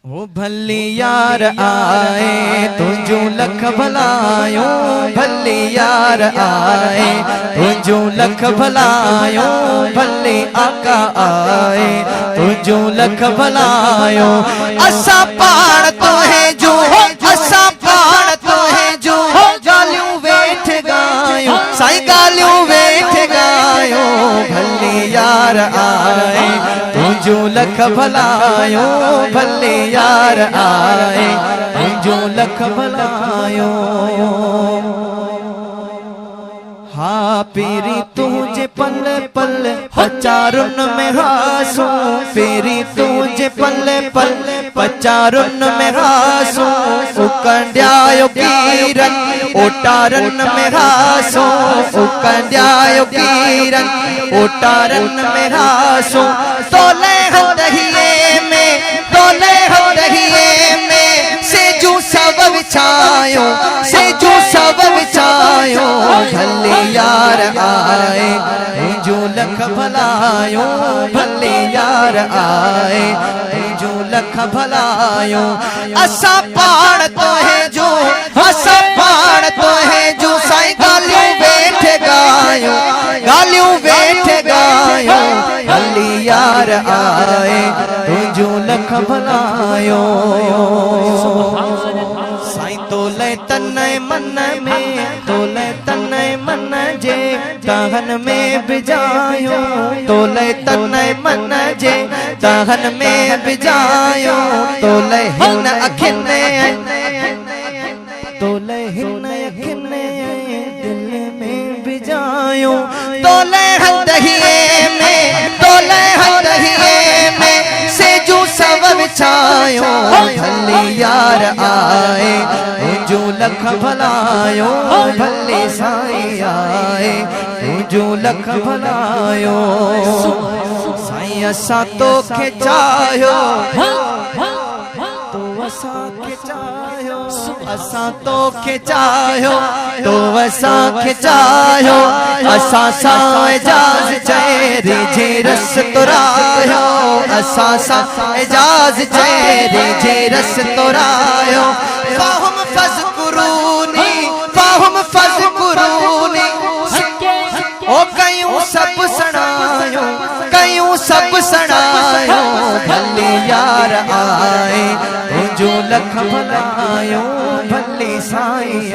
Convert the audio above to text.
ओ भली यार आए तुझू लख भलायो, भली यार आए तुझू लख भलायो, भली आका आए तुझू लख भलायो। असा पाण तो है जो, असा पाण तो है जो, गालियों वेठ गायो साई गालियों वेठ गायो। भली यार आए तुझू लख भलायो, भले यार आए तुझू लख भलायो। हा पेरी तुझे पल पल पचारुन में हासू, पेरी तुझे पल पल पचारुन में हासू। उकंड्यायो कीरन ओटारन में हासू, उकंड्यायो कीरन ओटारन में हासू। तोले हदहिए में, तोले हदहिए में सेजू सब विछायो, सेजू सब विछायो। भले यार आए तुझू लख भलायो, भले यार आए तुझू लख भलायो। असा पाण तो है जो, असा पाण तो है जो, साईं गालियों वेठ गायो, गालियों वेठ गायो। भली यार आए तुझू लख भलायो। साईं तोले तने मन में, तोले तने मन जे दहन में बिजायो, तोले तने मन जे दहन में बिजायो। तोले हिन अखिने, तोले हिन अखिने दिल में बिजायो। तोले हदहिए में, तोले हदहिए में सेजू सब विछायो। भली यार आए तुझू लख भलायो, भले साईं आए तुझू लख भलायो। साईं असा तो खे चायो, तो असा खे चायो, असा तो खे चायो, तो असा खे चायो। असा सा एजाज चेहरे जे रस तुरायो, असा सा एजाज चेहरे जे रस तुरायो। फाहुम फज़कुरूनी, फाहुम फज़कुरूनी, ओ कयूं सब सणायो, कयूं सब सणायो। भले यार आए तुझू लख भलायो, भले साईं